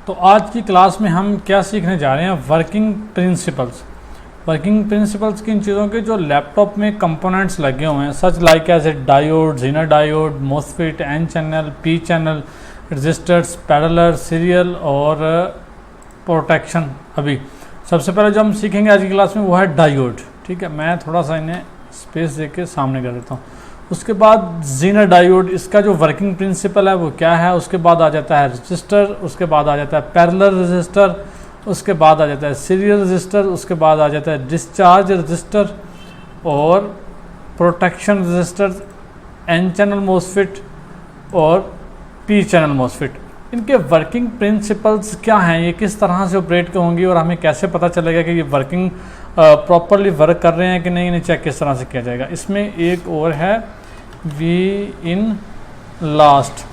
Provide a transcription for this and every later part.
तो आज की क्लास में हम क्या सीखने जा रहे हैं, वर्किंग प्रिंसिपल्स। वर्किंग प्रिंसिपल्स किन चीज़ों के जो लैपटॉप में कंपोनेंट्स लगे हुए हैं, such like as a diode, zener diode, MOSFET, N channel, P channel, resistors, parallel, serial और प्रोटेक्शन। अभी सबसे पहले जो हम सीखेंगे आज की क्लास में वो है डायोड। ठीक है, मैं थोड़ा सा इन्हें स्पेस दे के सामने कर देता हूँ। उसके बाद जीनर डायोड, इसका जो वर्किंग प्रिंसिपल है वो क्या है। उसके बाद आ जाता है रजिस्टर, उसके बाद आ जाता है पैरेलल रजिस्टर, उसके बाद आ जाता है सीरियल रजिस्टर, उसके बाद आ जाता है डिस्चार्ज रजिस्टर और protection resistor, N channel MOSFET और पी चैनल मोसफेट। इनके वर्किंग प्रिंसिपल्स क्या हैं, ये किस तरह से ऑपरेट होंगी और हमें कैसे पता चलेगा कि ये वर्किंग प्रॉपरली वर्क कर रहे हैं कि नहीं, इन्हें चेक किस तरह से किया जाएगा। इसमें एक और है वी इन लास्ट।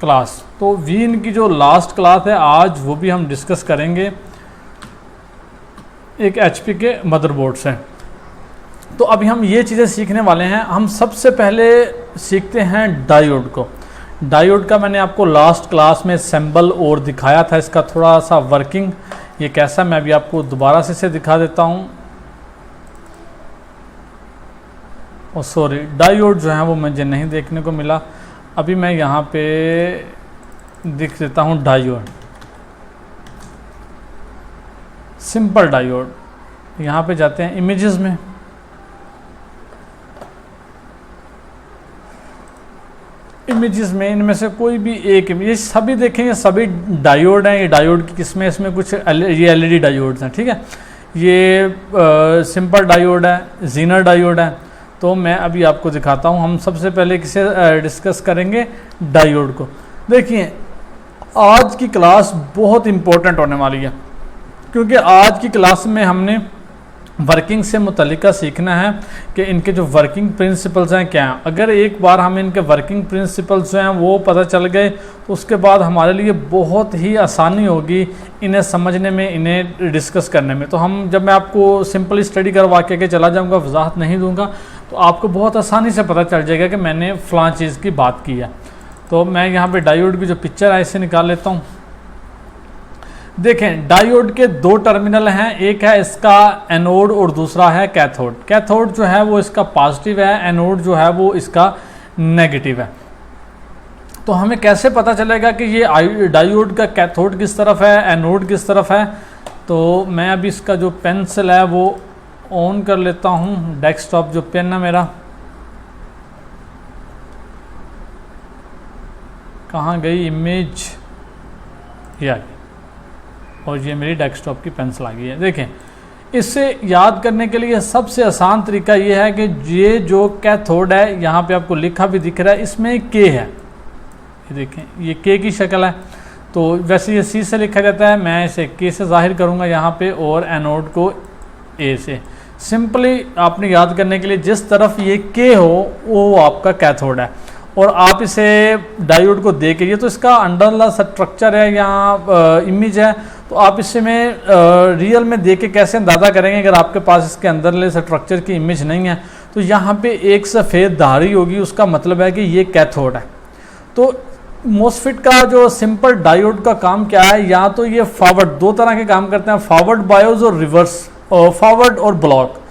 क्लास, तो वी इन की जो लास्ट क्लास है आज वो भी हम डिस्कस करेंगे एक एचपी के मदरबोर्ड से। तो अभी हम ये चीज़ें सीखने वाले हैं। हम सबसे पहले सीखते हैं डायोड को। डायोड का मैंने आपको लास्ट क्लास में सिंबल और दिखाया था, इसका थोड़ा सा वर्किंग ये कैसा, मैं अभी आपको दोबारा से इसे दिखा देता हूँ। और सॉरी, डायोड जो है वो मुझे नहीं देखने को मिला, अभी मैं यहाँ पे दिख देता हूँ डायोड, सिंपल डायोड। यहाँ पे जाते हैं इमेजेस में, इमेजेस में इनमें से कोई भी एक, ये सभी देखेंगे सभी डायोड हैं। ये डायोड की किस्में, इसमें कुछ ये एलईडी डायोड्स हैं। ठीक है, ये सिंपल डायोड है, जीनर डायोड है। तो मैं अभी आपको दिखाता हूँ। हम सबसे पहले किसे डिस्कस करेंगे, डायोड को। देखिए आज की क्लास बहुत इम्पोर्टेंट होने वाली है, क्योंकि आज की क्लास में हमने वर्किंग से मुतल्लिका सीखना है कि इनके जो वर्किंग प्रिंसिपल्स हैं क्या हैं। अगर एक बार हमें इनके वर्किंग प्रिंसिपल्स जो हैं वो पता चल गए तो उसके बाद हमारे लिए बहुत ही आसानी होगी इन्हें समझने में, इन्हें डिस्कस करने में। तो हम जब मैं आपको सिंपल स्टडी करवा के चला जाऊँगा, वजाहत नहीं दूँगा, तो आपको बहुत आसानी से पता चल जाएगा कि मैंने फ़लाँ चीज़ की बात की है। तो मैं यहाँ पर डायोड की जो पिक्चर है इसे निकाल लेता हूँ। देखें डायोड के दो टर्मिनल हैं, एक है इसका एनोड और दूसरा है कैथोड। कैथोड जो है वो इसका पॉजिटिव है, एनोड जो है वो इसका नेगेटिव है। तो हमें कैसे पता चलेगा कि ये डायोड का कैथोड किस तरफ है, एनोड किस तरफ है। तो मैं अभी इसका जो पेंसिल है वो ऑन कर लेता हूँ, डेस्कटॉप जो पेन है मेरा, कहाँ गई इमेज, ये और ये मेरी डेस्कटॉप की पेंसिल आ गई है। देखें, इससे याद करने के लिए सबसे आसान तरीका ये है कि ये जो कैथोड है, यहाँ पे आपको लिखा भी दिख रहा है, इसमें के है। ये देखें, ये के की शक्ल है। तो वैसे ये सी से लिखा जाता है, मैं इसे के से जाहिर करूँगा यहाँ पे, और एनोड को ए से। सिंपली आपने याद करने के लिए जिस तरफ ये के हो वो आपका कैथोड है। और आप इसे डायोड को देख के, ये तो इसका अंडरला स्ट्रक्चर है, यहाँ इमेज है, तो आप इससे में रियल में देख के कैसे अंदाज़ा करेंगे अगर आपके पास इसके अंदरले स्ट्रक्चर की इमेज नहीं है। तो यहाँ पे एक सफ़ेद धारी होगी, उसका मतलब है कि ये कैथोड है। तो मोसफेट का जो सिंपल डायोड का काम क्या है, या तो ये फॉरवर्ड, दो तरह के काम करते हैं, फॉरवर्ड बायोस और रिवर्स, फॉरवर्ड और ब्लॉक।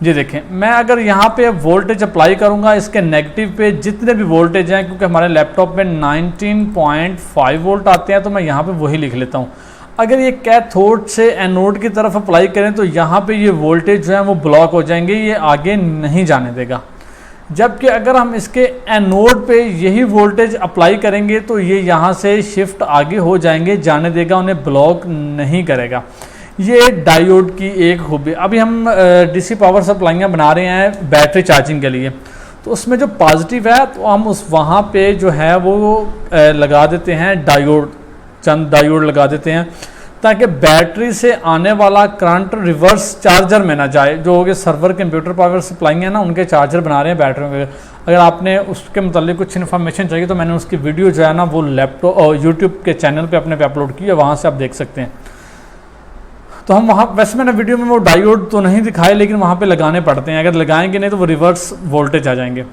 ये देखें, मैं अगर यहाँ पे वोल्टेज अप्लाई करूँगा इसके नेगेटिव पे, जितने भी वोल्टेज हैं, क्योंकि हमारे लैपटॉप में 19.5 वोल्ट आते हैं, तो मैं यहाँ पे वही लिख लेता हूँ। अगर ये कैथोड से एनोड की तरफ अप्लाई करें तो यहाँ पे ये वोल्टेज जो है वो ब्लॉक हो जाएंगे, ये आगे नहीं जाने देगा। जबकि अगर हम इसके एनोड पे यही वोल्टेज अप्लाई करेंगे तो ये यहाँ से शिफ्ट आगे हो जाएंगे, जाने देगा, उन्हें ब्लॉक नहीं करेगा। ये डायोड की एक खूबी। अभी हम डीसी पावर सप्लाइयाँ बना रहे हैं बैटरी चार्जिंग के लिए, तो उसमें जो पॉजिटिव है तो हम उस वहाँ पे जो है वो लगा देते हैं डायोड, चंद डायोड लगा देते हैं, ताकि बैटरी से आने वाला करंट रिवर्स चार्जर में ना जाए। जो हो गए सर्वर कंप्यूटर पावर सप्लाई है ना, उनके चार्जर बना रहे हैं बैटरी में। अगर आपने उसके मतलब कुछ इन्फॉर्मेशन चाहिए तो मैंने उसकी वीडियो जो है ना वो लैपटॉप और यूट्यूब के चैनल पे अपने पे अपलोड की है, वहाँ से आप देख सकते हैं। तो हम वहाँ, वैसे मैंने वीडियो में वो डायोड तो नहीं दिखाए, लेकिन वहाँ पे लगाने पड़ते हैं, अगर लगाएंगे नहीं तो वो रिवर्स वोल्टेज आ जाएंगे।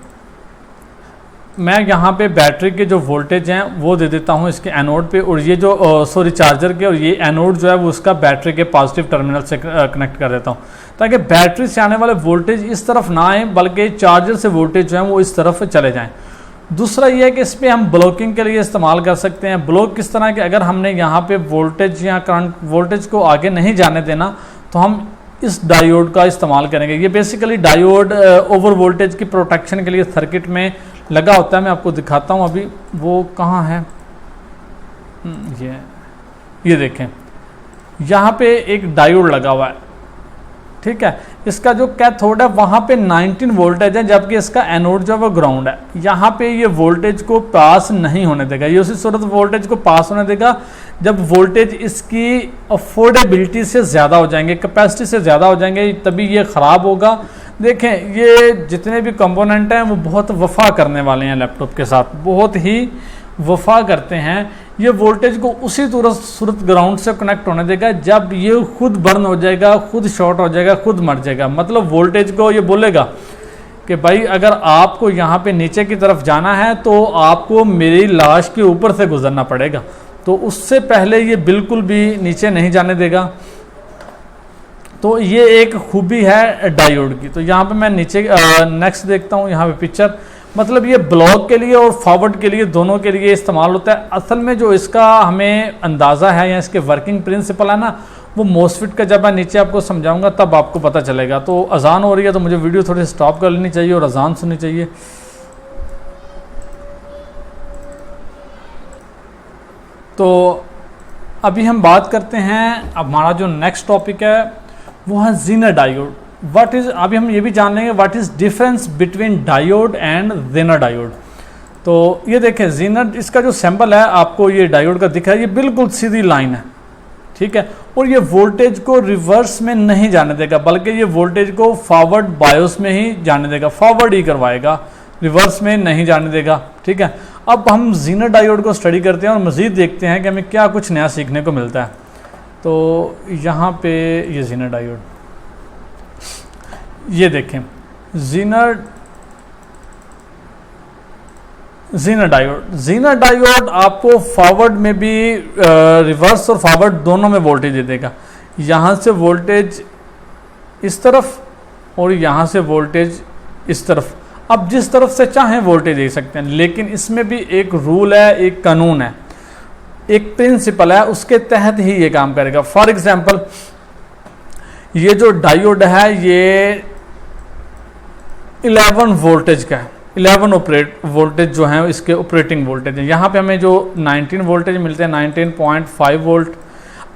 मैं यहाँ पे बैटरी के जो वोल्टेज हैं वो दे देता हूँ इसके एनोड पे, और ये जो सॉरी चार्जर के, और ये एनोड जो है वो उसका बैटरी के पॉजिटिव टर्मिनल से कनेक्ट कर देता हूँ, ताकि बैटरी से आने वाले वोल्टेज इस तरफ ना आए बल्कि चार्जर से वोल्टेज जो है वो इस तरफ चले जाएँ। दूसरा ये है कि इस पर हम ब्लॉकिंग के लिए इस्तेमाल कर सकते हैं। ब्लॉक किस तरह के, अगर हमने यहाँ पे वोल्टेज या करंट वोल्टेज को आगे नहीं जाने देना तो हम इस डायोड का इस्तेमाल करेंगे। ये बेसिकली डायोड ओवर वोल्टेज की प्रोटेक्शन के लिए सर्किट में लगा होता है। मैं आपको दिखाता हूँ अभी वो कहाँ है। ये देखें, यहाँ पे एक डायोड लगा हुआ है, ठीक है। इसका जो कैथोड है वहाँ पे 19 वोल्टेज है, जबकि इसका एनोड जो है वो ग्राउंड है। यहाँ पे ये वोल्टेज को पास नहीं होने देगा, ये उसी सूरत वोल्टेज को पास होने देगा जब वोल्टेज इसकी अफोर्डेबिलिटी से ज़्यादा हो जाएंगे, कैपेसिटी से ज़्यादा हो जाएंगे, तभी ये ख़राब होगा। देखें ये जितने भी कंपोनेंट हैं वो बहुत वफा करने वाले हैं लैपटॉप के साथ, बहुत ही वफा करते हैं। ये वोल्टेज को उसी सूरत ग्राउंड से कनेक्ट होने देगा जब ये खुद बर्न हो जाएगा, खुद शॉर्ट हो जाएगा, खुद मर जाएगा। मतलब वोल्टेज को ये बोलेगा कि भाई अगर आपको यहाँ पे नीचे की तरफ जाना है तो आपको मेरी लाश के ऊपर से गुजरना पड़ेगा, तो उससे पहले ये बिल्कुल भी नीचे नहीं जाने देगा। तो ये एक खूबी है डायोड की। तो यहाँ पे मैं नीचे नेक्स्ट देखता हूँ, यहाँ पे पिक्चर, मतलब ये ब्लॉक के लिए और फॉरवर्ड के लिए दोनों के लिए इस्तेमाल होता है। असल में जो इसका हमें अंदाज़ा है या इसके वर्किंग प्रिंसिपल है ना, वो मोसफिट का जब मैं नीचे आपको समझाऊंगा तब आपको पता चलेगा। तो अजान हो रही है तो मुझे वीडियो थोड़ी स्टॉप कर लेनी चाहिए और अजान सुननी चाहिए। तो अभी हम बात करते हैं, हमारा जो नेक्स्ट टॉपिक है वो है ज़ीनर डायोड। व्हाट इज, अभी हम ये भी जान लेंगे what is difference between diode and Zener diode. तो ये देखें ज़ीनर, इसका जो सिंबल है आपको ये डायोड का दिख रहा है, ये बिल्कुल सीधी लाइन है, ठीक है। और ये वोल्टेज को रिवर्स में नहीं जाने देगा बल्कि ये वोल्टेज को फॉरवर्ड बायोस में ही जाने देगा, फॉरवर्ड ही करवाएगा, रिवर्स में नहीं जाने देगा, ठीक है। अब हम ज़ीनर डायोड को स्टडी करते हैं और मज़ीद देखते हैं कि हमें क्या कुछ नया सीखने को मिलता है। तो यहाँ पे ये ज़ीनर डायोड, ये देखें ज़ीनर डायोड आपको फॉरवर्ड में भी रिवर्स और फॉरवर्ड दोनों में वोल्टेज दे देगा। यहाँ से वोल्टेज इस तरफ और यहाँ से वोल्टेज इस तरफ, अब जिस तरफ से चाहें वोल्टेज दे सकते हैं, लेकिन इसमें भी एक रूल है, एक कानून है, एक प्रिंसिपल है, उसके तहत ही ये काम करेगा। फॉर एग्जांपल ये जो डायोड है ये 11 वोल्टेज का है, 11 वोल्टेज जो है इसके ऑपरेटिंग वोल्टेज है। यहाँ पे हमें जो 19 वोल्टेज मिलते हैं 19.5 वोल्ट,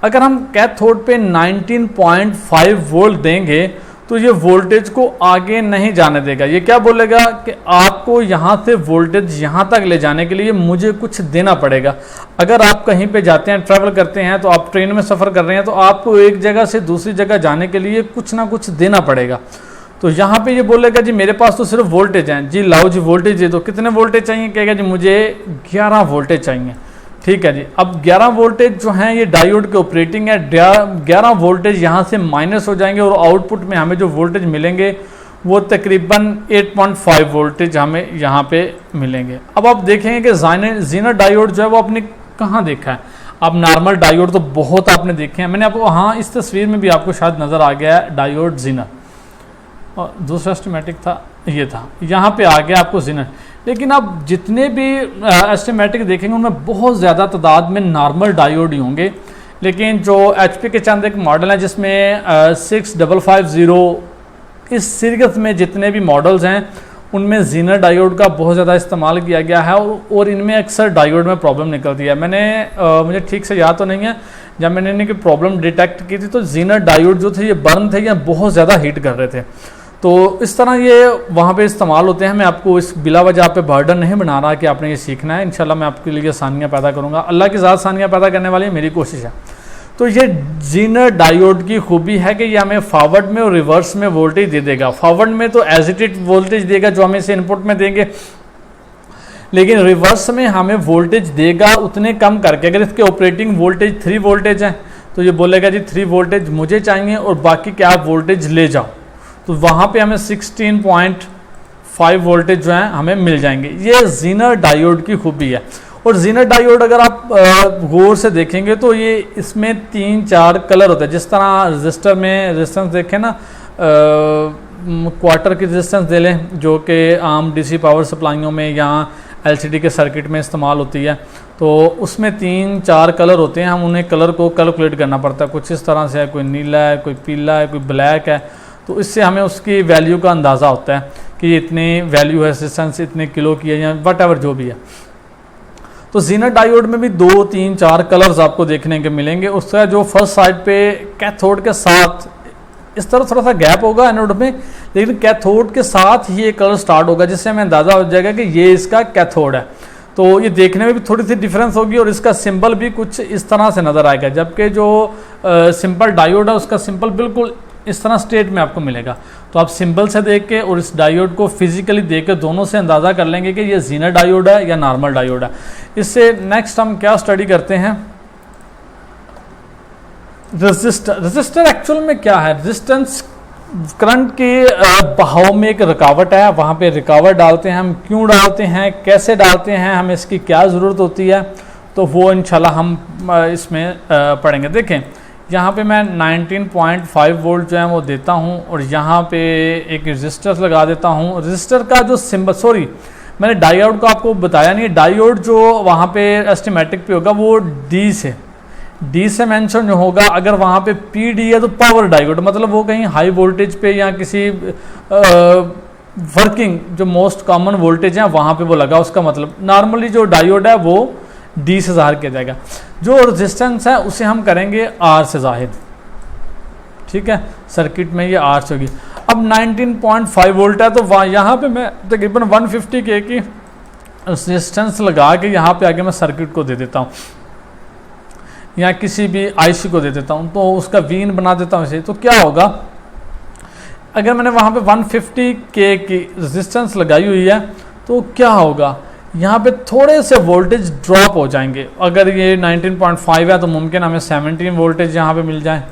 अगर हम कैथोड पे 19.5 वोल्ट देंगे तो ये वोल्टेज को आगे नहीं जाने देगा। ये क्या बोलेगा कि आपको यहाँ से वोल्टेज यहाँ तक ले जाने के लिए मुझे कुछ देना पड़ेगा। अगर आप कहीं पे जाते हैं, ट्रैवल करते हैं, तो आप ट्रेन में सफ़र कर रहे हैं, तो आपको एक जगह से दूसरी जगह जाने के लिए कुछ ना कुछ देना पड़ेगा। तो यहाँ पे ये बोलेगा जी मेरे पास तो सिर्फ वोल्टेज हैं, जी लाओ जी वोल्टेज दे दो। कितने वोल्टेज चाहिए? कहेगा जी मुझे 11 वोल्टेज चाहिए, ठीक है जी। अब 11 वोल्टेज जो हैं ये डायोड के ऑपरेटिंग है, 11 वोल्टेज यहाँ से माइनस हो जाएंगे और आउटपुट में हमें जो वोल्टेज मिलेंगे वो तकरीबन 8.5 वोल्टेज हमें यहाँ पे मिलेंगे। अब आप देखेंगे कि ज़ीनर डायोड जो है वो आपने कहाँ देखा है। अब नॉर्मल डायोड तो बहुत आपने देखे हैं, मैंने आपको, हाँ इस तस्वीर में भी आपको शायद नज़र आ गया है डायोड ज़ीनर, और दूसरा स्कीमेटिक था, ये था, यहाँ पे आ गया आपको ज़ीनर। लेकिन आप जितने भी एस्टीमेटिक देखेंगे उनमें बहुत ज़्यादा तादाद में नॉर्मल डायोड ही होंगे। लेकिन जो HP के चंद एक मॉडल है जिसमें 6550, इस सीरीज में जितने भी मॉडल्स हैं उनमें ज़ीनर डायोड का बहुत ज़्यादा इस्तेमाल किया गया है और इनमें अक्सर डायोड में प्रॉब्लम निकलती है। मैंने मुझे ठीक से याद तो नहीं है, जब मैंने इनकी प्रॉब्लम डिटेक्ट की थी तो ज़ीनर डायोड जो थे ये बर्न थे या बहुत ज़्यादा हीट कर रहे थे। तो इस तरह ये वहाँ पे इस्तेमाल होते हैं। मैं आपको इस बिला वजह पे बर्डन नहीं बना रहा कि आपने ये सीखना है, इंशाल्लाह मैं आपके लिए आसानियाँ पैदा करूँगा। अल्लाह की ज़ात आसानियाँ पैदा करने वाली मेरी कोशिश है। तो ये ज़ीनर डायोड की खूबी है कि ये हमें फॉरवर्ड में और रिवर्स में वोल्टेज दे देगा। फॉरवर्ड में तो एज इट इज वोल्टेज देगा जो हमें इसे इनपुट में देंगे, लेकिन रिवर्स में हमें वोल्टेज देगा उतने कम करके। अगर इसके ऑपरेटिंग वोल्टेज 3 वोल्टेज हैं तो ये बोलेगा जी 3 वोल्टेज मुझे चाहिए और बाकी क्या आप वोल्टेज ले जाओ। तो वहाँ पे हमें 16.5 5 वोल्टेज जो है हमें मिल जाएंगे। ये जीनर डायोड की खूबी है। और जीनर डायोड अगर आप गौर से देखेंगे तो ये इसमें 3-4 कलर होते हैं। जिस तरह रजिस्टर में रेजिस्टेंस देखें ना, क्वार्टर की रेजिस्टेंस दे लें जो कि आम डीसी पावर सप्लाइयों में या एलसीडी के सर्किट में इस्तेमाल होती है, तो उसमें 3-4 कलर होते हैं। हम उन्हें कलर को कैलकुलेट करना पड़ता है। कुछ इस तरह से है, कोई नीला है, कोई पीला है, कोई ब्लैक है। तो इससे हमें उसकी वैल्यू का अंदाज़ा होता है कि इतनी वैल्यू है, रेजिस्टेंस इतने किलो की है या वट जो भी है। तो जीनर डायोड में भी 2-3-4 कलर्स आपको देखने के मिलेंगे। उसका जो फर्स्ट साइड पे कैथोड के साथ इस तरह थोड़ा सा गैप होगा एनोड में, लेकिन कैथोड के साथ ही ये कलर स्टार्ट होगा, जिससे हमें अंदाज़ा हो जाएगा कि ये इसका कैथोड है। तो ये देखने में भी थोड़ी सी डिफरेंस होगी और इसका सिंबल भी कुछ इस तरह से नज़र आएगा। जबकि जो सिंपल डायोड है उसका सिंबल बिल्कुल इस तरह स्टेट में आपको मिलेगा। तो आप सिंबल से देख के और इस डायोड को फिजिकली देख के दोनों से अंदाज़ा कर लेंगे कि ये जीनर डायोड है या नॉर्मल डायोड है। इससे नेक्स्ट हम क्या स्टडी करते हैं, रजिस्टर एक्चुअल में क्या है। रेजिस्टेंस करंट के बहाव में एक रुकावट है, वहाँ पे रुकावट डालते हैं हम। क्यों डालते हैं, कैसे डालते हैं, हमें इसकी क्या ज़रूरत होती है, तो वो इंशाल्लाह हम इसमें पढ़ेंगे। देखें यहाँ पे मैं 19.5 वोल्ट जो है वो देता हूँ और यहाँ पे एक रजिस्टर लगा देता हूँ। रजिस्टर का जो सिंबल, सॉरी मैंने डायोड को आपको बताया नहीं। डायोड जो वहाँ पे एस्टिमेटिक पे होगा वो डी से मेंशन जो होगा। अगर वहाँ पे पीडी है तो पावर डायोड, मतलब वो कहीं हाई वोल्टेज पे या किसी वर्किंग जो मोस्ट कॉमन वोल्टेज है वहाँ पे वो लगा। उसका मतलब नॉर्मली जो डायोड है वो डी से ज़ाहिर किया जाएगा। जो रेजिस्टेंस है उसे हम करेंगे आर से ज़ाहिर, ठीक है। सर्किट में ये आर से होगी। अब 19.5 वोल्ट है तो यहाँ पे मैं तकरीबन 150 के की रेजिस्टेंस लगा के यहाँ पे आगे मैं सर्किट को दे देता हूँ या किसी भी आईसी को दे देता हूँ, तो उसका वीन बना देता हूँ इसे। तो क्या होगा, अगर मैंने वहाँ पे 150 के की रेजिस्टेंस लगाई हुई है तो क्या होगा, यहाँ पे थोड़े से वोल्टेज ड्रॉप हो जाएंगे। अगर ये 19.5 है तो मुमकिन हमें 17 वोल्टेज यहाँ पे मिल जाए,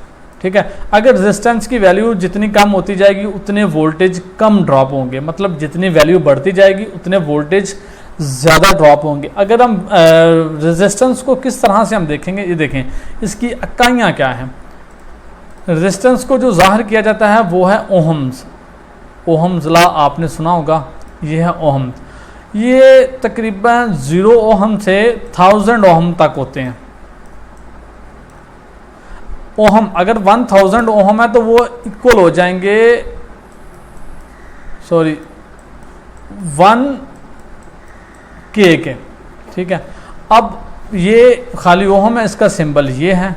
ठीक है। अगर रेजिस्टेंस की वैल्यू जितनी कम होती जाएगी उतने वोल्टेज कम ड्रॉप होंगे, मतलब जितनी वैल्यू बढ़ती जाएगी उतने वोल्टेज ज़्यादा ड्रॉप होंगे। अगर हम रेजिस्टेंस को किस तरह से हम देखेंगे, ये देखें इसकी इकाइयाँ क्या हैं। रेजिस्टेंस को जो ज़ाहिर किया जाता है वो है ओहम्स। ओहम्स ला आपने सुना होगा, ये है ओहम। ये तकरीबन 0 ओहम से 1000 ओहम तक होते हैं। ओहम अगर 1000 ओहम है तो वो इक्वल हो जाएंगे, सॉरी 1 के, ठीक है। अब ये खाली ओहम है, इसका सिंबल ये है।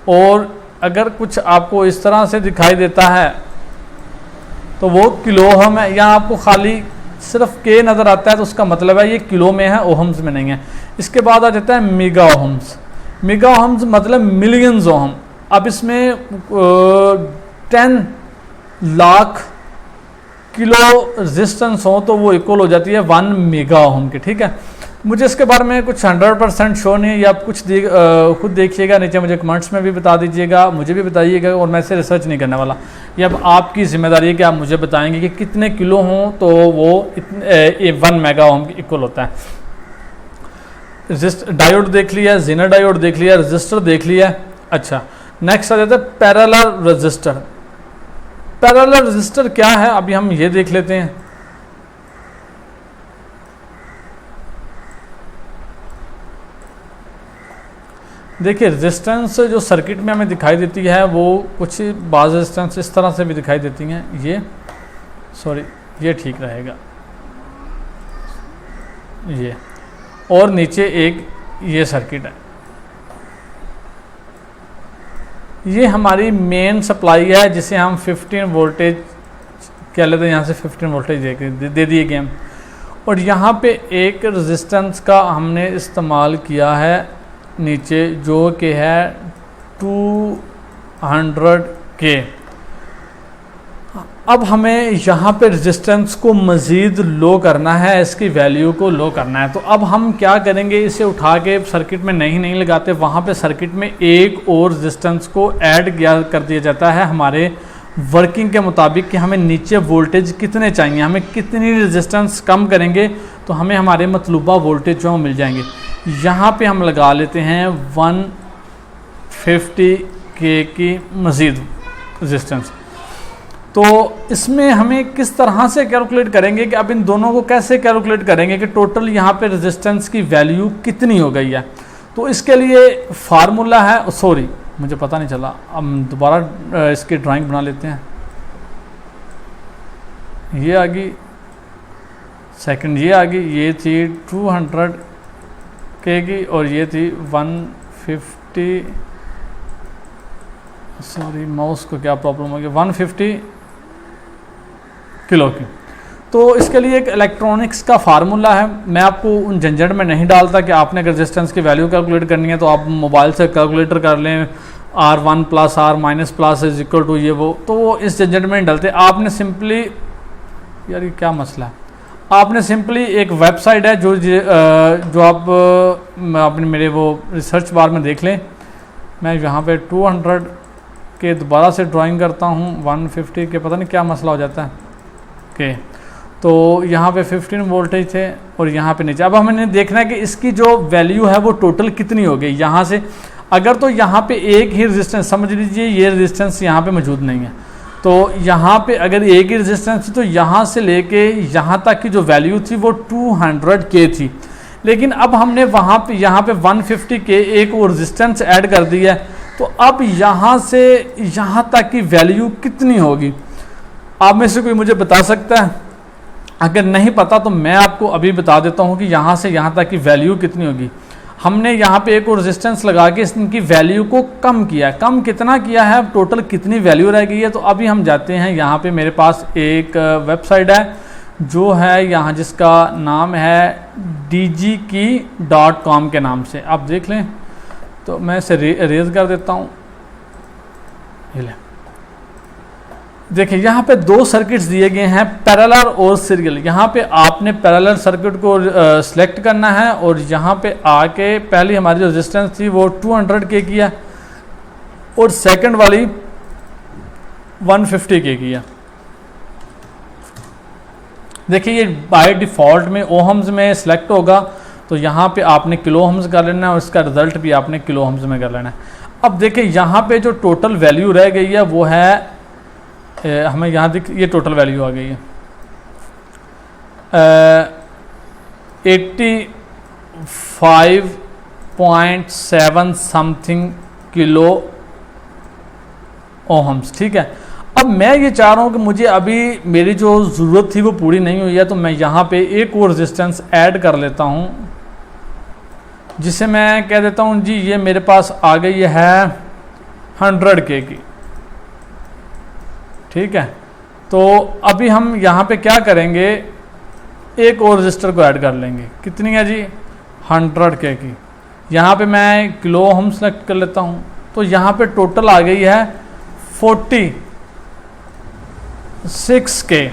और अगर कुछ आपको इस तरह से दिखाई देता है तो वो किलो ओहम है, या आपको खाली सिर्फ के नज़र आता है तो उसका मतलब है ये किलो में है, ओहम्स में नहीं है। इसके बाद आ जाता है मेगा ओहम्स। मेगा ओहम्स मतलब मिलियंस ओहम। अब इसमें 10 लाख किलो रेजिस्टेंस हो तो वो इक्वल हो जाती है 1 मेगा ओहम की, ठीक है। मुझे इसके बारे में कुछ 100% शो नहीं है, या आप कुछ खुद देखिएगा, नीचे मुझे कमेंट्स में भी बता दीजिएगा, मुझे भी बताइएगा। और मैं इसे रिसर्च नहीं करने वाला, ये अब आपकी जिम्मेदारी है कि आप मुझे बताएंगे कि कितने किलो हों तो वो 1 मेगा ओम की इक्वल होता है। डायोड देख लिया, जीनर डायोड देख लिया, रजिस्टर देख लिया। अच्छा, नेक्स्ट आ जाता है पैरेलल रजिस्टर। पैरेलल रजिस्टर क्या है अभी हम ये देख लेते हैं। देखिए रेजिस्टेंस जो सर्किट में हमें दिखाई देती है वो कुछ बाज़ रेजिस्टेंस इस तरह से भी दिखाई देती हैं। ये सॉरी ये ठीक रहेगा, ये, और नीचे एक ये सर्किट है। ये हमारी मेन सप्लाई है जिसे हम 15 वोल्टेज कह लेते हैं, यहाँ से 15 वोल्टेज दे दिए गए हैं। और यहाँ पे एक रेजिस्टेंस का हमने इस्तेमाल किया है नीचे जो कि है 200 के। अब हमें यहाँ पे रेजिस्टेंस को मज़ीद लो करना है, इसकी वैल्यू को लो करना है। तो अब हम क्या करेंगे, इसे उठा के सर्किट में नहीं लगाते, वहाँ पे सर्किट में एक और रेजिस्टेंस को ऐड किया कर दिया जाता है हमारे वर्किंग के मुताबिक कि हमें नीचे वोल्टेज कितने चाहिए, हमें कितनी रेजिस्टेंस कम करेंगे तो हमें हमारे मतलूबा वोल्टेज जो मिल जाएंगे। यहाँ पे हम लगा लेते हैं 150 के की मज़ीद रेजिस्टेंस। तो इसमें हमें किस तरह से कैलकुलेट करेंगे कि अब इन दोनों को कैसे कैलकुलेट करेंगे कि टोटल यहाँ पे रेजिस्टेंस की वैल्यू कितनी हो गई है। तो इसके लिए फार्मूला है, सॉरी मुझे पता नहीं चला, हम दोबारा इसकी ड्राइंग बना लेते हैं। ये आ गई सेकंड, ये आ गई, ये थी 200 के की और ये थी 150, सॉरी माउस को क्या प्रॉब्लम हो गई, 150 किलो की। तो इसके लिए एक इलेक्ट्रॉनिक्स का फार्मूला है, मैं आपको उन झंझट में नहीं डालता कि आपने रेजिस्टेंस की वैल्यू कैलकुलेट करनी है तो आप मोबाइल से कैलकुलेटर कर लें, R1 plus R minus plus is equal to ये वो, तो वो इस झंझट में नहीं डालते। आपने सिंपली, यार ये क्या मसला है, आपने सिंपली एक वेबसाइट है जो आप अपने मेरे वो रिसर्च बार में देख लें। मैं यहाँ पे 200 के दोबारा से ड्राइंग करता हूँ, 150 के पता नहीं क्या मसला हो जाता है के। तो यहाँ पे 15 वोल्टेज थे और यहाँ पे नीचे। अब हमने देखना है कि इसकी जो वैल्यू है वो टोटल कितनी हो गई यहाँ से। अगर तो यहाँ पे एक ही रेजिस्टेंस, समझ लीजिए ये रेजिस्टेंस यहाँ पे मौजूद नहीं है, तो यहाँ पे अगर एक ही रेजिस्टेंस थी तो यहाँ से लेके यहाँ तक की जो वैल्यू थी वो 200 के थी। लेकिन अब हमने वहाँ पे यहाँ पे 150 के एक और रेजिस्टेंस ऐड कर दिया है, तो अब यहाँ से यहाँ तक की वैल्यू कितनी होगी? आप में से कोई मुझे बता सकता है? अगर नहीं पता तो मैं आपको अभी बता देता हूँ कि यहाँ से यहाँ तक की वैल्यू कितनी होगी। हमने यहाँ पे एक और रेजिस्टेंस लगा के इनकी वैल्यू को कम किया है। कम कितना किया है, अब टोटल कितनी वैल्यू रह गई है? तो अभी हम जाते हैं, यहाँ पे मेरे पास एक वेबसाइट है जो है यहाँ, जिसका नाम है digkey.com के नाम से, आप देख लें। तो मैं इसे रेज कर देता हूँ, ये ले देखिए यहाँ पे दो सर्किट्स दिए गए हैं, पैरेलल और सीरियल। यहाँ पे आपने पैरेलल सर्किट को सिलेक्ट करना है और यहाँ पे आके पहली हमारी जो रेजिस्टेंस थी वो 200 के की है और सेकंड वाली 150 के की है। देखिए ये बाय डिफ़ॉल्ट में ओहम्स में सिलेक्ट होगा, तो यहाँ पे आपने किलो ओहम्स कर लेना है और इसका रिजल्ट भी आपने किलो ओहम्स में कर लेना है। अब देखिए यहाँ पे जो टोटल वैल्यू रह गई है वो है, हमें यहाँ दिख, ये टोटल वैल्यू आ गई है 85.7 समथिंग किलो ओहम्स, ठीक है। अब मैं ये चाह रहा हूँ कि मुझे अभी मेरी जो ज़रूरत थी वो पूरी नहीं हुई है, तो मैं यहाँ पे एक और रेजिस्टेंस ऐड कर लेता हूँ, जिसे मैं कह देता हूँ जी ये मेरे पास आ गई है 100 के की, ठीक है। तो अभी हम यहाँ पे क्या करेंगे, एक और रजिस्टर को ऐड कर लेंगे। कितनी है जी? 100 के की। यहाँ पे मैं किलो ओम सेलेक्ट कर लेता हूँ, तो यहाँ पे टोटल आ गई है 46 के,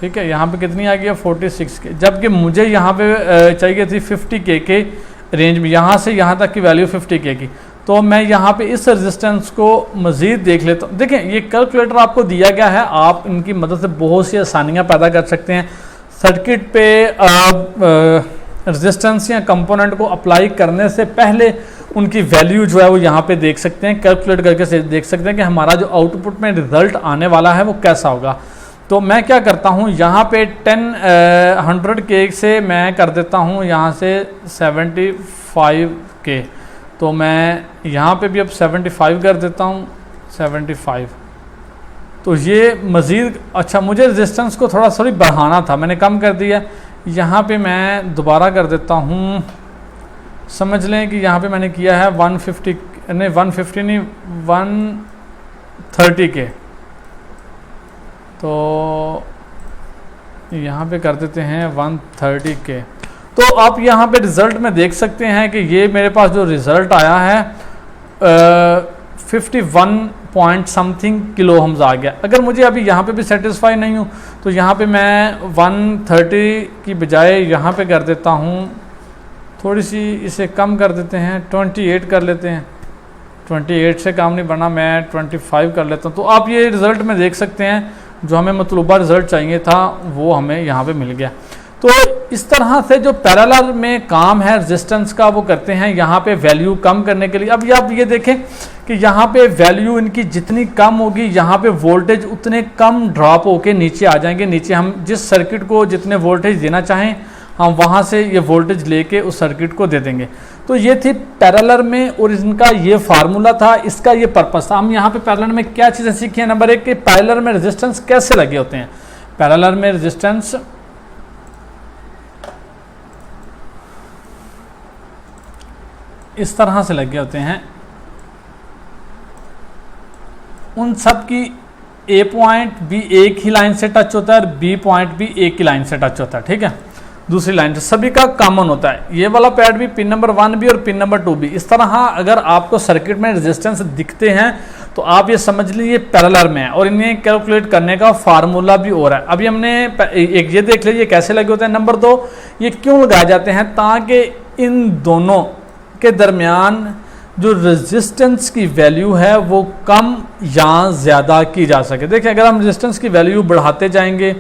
ठीक है। यहाँ पे कितनी आ गई है? 46 के, जबकि मुझे यहाँ पे चाहिए थी 50 के रेंज में, यहाँ से यहाँ तक की वैल्यू 50 के की। तो मैं यहाँ पे इस रेजिस्टेंस को मज़ीद देख लेता हूँ। देखें ये कैलकुलेटर आपको दिया गया है, आप इनकी मदद से बहुत सी आसानियाँ पैदा कर सकते हैं। सर्किट पे रेजिस्टेंस या कंपोनेंट को अप्लाई करने से पहले उनकी वैल्यू जो है वो यहाँ पे देख सकते हैं, कैलकुलेट करके देख सकते हैं कि हमारा जो आउटपुट में रिजल्ट आने वाला है वो कैसा होगा। तो मैं क्या करता हूँ, यहाँ पे 100 के से मैं कर देता हूँ यहाँ से 75 के, तो मैं यहाँ पे भी अब 75 कर देता हूँ, 75। तो ये मज़ीद अच्छा, मुझे रेजिस्टेंस को थोड़ा सा बढ़ाना था, मैंने कम कर दिया। यहाँ पे मैं दोबारा कर देता हूँ, समझ लें कि यहाँ पे मैंने किया है 150 नहीं 150 नहीं 130 के, तो यहाँ पे कर देते हैं 130 के। तो आप यहाँ पे रिज़ल्ट में देख सकते हैं कि ये मेरे पास जो रिज़ल्ट आया है 51 पॉइंट समथिंग किलो ओम्स आ गया। अगर मुझे अभी यहाँ पे भी सेटिस्फाई नहीं हूँ तो यहाँ पे मैं 130 की बजाय यहाँ पे कर देता हूँ, थोड़ी सी इसे कम कर देते हैं, 28 कर लेते हैं, 28 से काम नहीं बना, मैं 25 कर लेता हूँ। तो आप ये रिज़ल्ट में देख सकते हैं, जो हमें मतलूबा रिज़ल्ट चाहिए था वो हमें यहाँ पे मिल गया। तो इस तरह से जो पैरेलल में काम है रेजिस्टेंस का वो करते हैं यहाँ पे वैल्यू कम करने के लिए। अब आप ये देखें कि यहाँ पे वैल्यू इनकी जितनी कम होगी, यहाँ पे वोल्टेज उतने कम ड्रॉप होके नीचे आ जाएंगे। नीचे हम जिस सर्किट को जितने वोल्टेज देना चाहें हम वहाँ से ये वोल्टेज लेके उस सर्किट को दे देंगे। तो ये थी पैरेलल में, और इनका ये फार्मूला था, इसका ये पर्पस था। हम यहाँ पे पैरेलल में क्या चीज़ें सीखी हैं? नंबर 1 कि पैरेलल में रेजिस्टेंस कैसे लगे होते हैं। पैरेलल में रेजिस्टेंस इस तरह से लगे होते हैं, उन सब की ए पॉइंट भी एक ही लाइन से टच होता है और बी पॉइंट भी एक ही लाइन से टच होता है, ठीक है, दूसरी लाइन से, सभी का कॉमन होता है। ये वाला पैड भी पिन नंबर 1 भी और पिन नंबर 2 भी। इस तरह अगर आपको सर्किट में रेजिस्टेंस दिखते हैं तो आप ये समझ लीजिए पैरेलल में है, और इन्हें कैलकुलेट करने का फार्मूला भी हो रहा है। अभी हमने एक ये देख लीजिए कैसे लगे होते हैं। नंबर 2, ये क्यों लगाए जाते हैं? ताकि इन दोनों के दरमियान जो रेजिस्टेंस की वैल्यू है वो कम या ज़्यादा की जा सके। देखिए अगर हम रेजिस्टेंस की वैल्यू बढ़ाते जाएंगे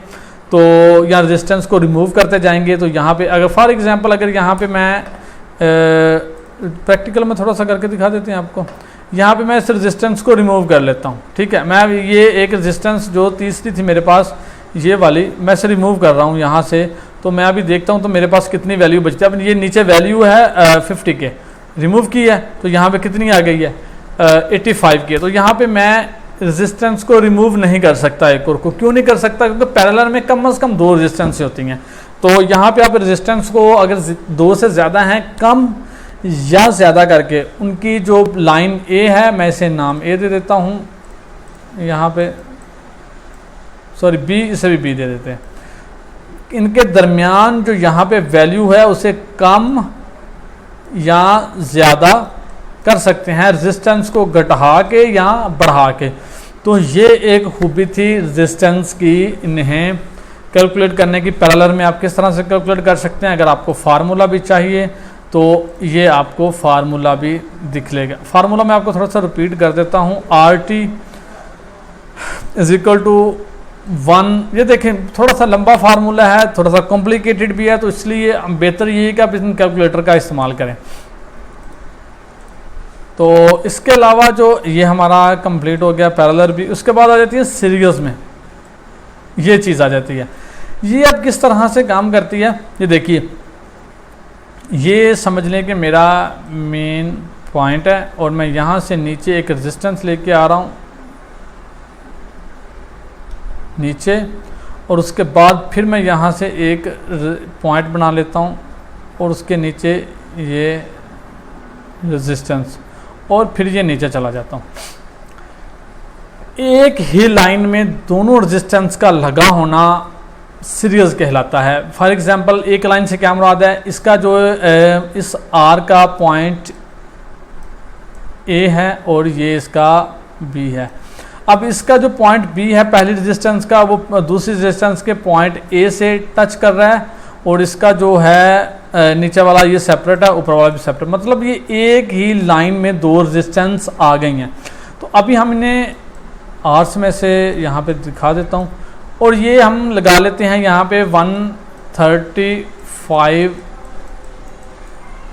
तो या रेजिस्टेंस को रिमूव करते जाएंगे तो यहाँ पे अगर फॉर एग्जांपल अगर यहाँ पे मैं प्रैक्टिकल में थोड़ा सा करके दिखा देते हैं आपको। यहाँ पे मैं इस रेजिस्टेंस को रिमूव कर लेता हूँ, ठीक है। मैं ये एक रेजिस्टेंस जो तीसरी थी मेरे पास, ये वाली मैं इसे रिमूव कर रहा हूँ यहाँ से। तो मैं अभी देखता हूँ तो मेरे पास कितनी वैल्यू बचती है। अब ये नीचे वैल्यू है 50 के, रिमूव की है तो यहाँ पे कितनी आ गई है 85 की है। तो यहाँ पे मैं रेजिस्टेंस को रिमूव नहीं कर सकता एक और को। क्यों नहीं कर सकता? क्योंकि पैरेलल में कम से कम 2 रेजिस्टेंस होती हैं। तो यहाँ पे आप रेजिस्टेंस को अगर 2 से ज़्यादा हैं, कम या ज़्यादा करके उनकी जो लाइन ए है, मैं इसे नाम ए दे देता हूँ यहाँ पे, सॉरी बी, इसे भी बी दे देते हैं। इनके दरमियान जो यहाँ पे वैल्यू है उसे कम या ज़्यादा कर सकते हैं, रेजिस्टेंस को घटा के या बढ़ा के। तो ये एक खूबी थी रेजिस्टेंस की, इन्हें कैलकुलेट करने की। पैरेलल में आप किस तरह से कैलकुलेट कर सकते हैं? अगर आपको फार्मूला भी चाहिए तो ये आपको फार्मूला भी दिख लेगा। फार्मूला मैं आपको थोड़ा सा रिपीट कर देता हूँ। RT = 1। ये देखें थोड़ा सा लंबा फार्मूला है, थोड़ा सा कॉम्प्लिकेटेड भी है, तो इसलिए बेहतर ये है कि आप इन कैलकुलेटर का इस्तेमाल करें। तो इसके अलावा जो ये हमारा कंप्लीट हो गया पैरेलल भी। उसके बाद आ जाती है सीरीज में, ये चीज़ आ जाती है। ये अब किस तरह से काम करती है ये देखिए। ये समझ लें कि मेरा मेन पॉइंट है और मैं यहाँ से नीचे एक रेजिस्टेंस लेके आ रहा हूँ नीचे, और उसके बाद फिर मैं यहाँ से एक पॉइंट बना लेता हूँ और उसके नीचे ये रेजिस्टेंस, और फिर ये नीचे चला जाता हूँ। एक ही लाइन में दोनों रेजिस्टेंस का लगा होना सीरीज कहलाता है। फॉर एग्जांपल एक लाइन से क्या मुराद है? इसका जो इस आर का पॉइंट ए है और ये इसका बी है। अब इसका जो पॉइंट बी है पहली रेजिस्टेंस का, वो दूसरी रेजिस्टेंस के पॉइंट ए से टच कर रहा है, और इसका जो है नीचे वाला ये सेपरेट है, ऊपर वाला भी सेपरेट। मतलब ये एक ही लाइन में 2 रेजिस्टेंस आ गई हैं। तो अभी हम इन्हें आर्स में से यहाँ पे दिखा देता हूँ, और ये हम लगा लेते हैं यहाँ पे 135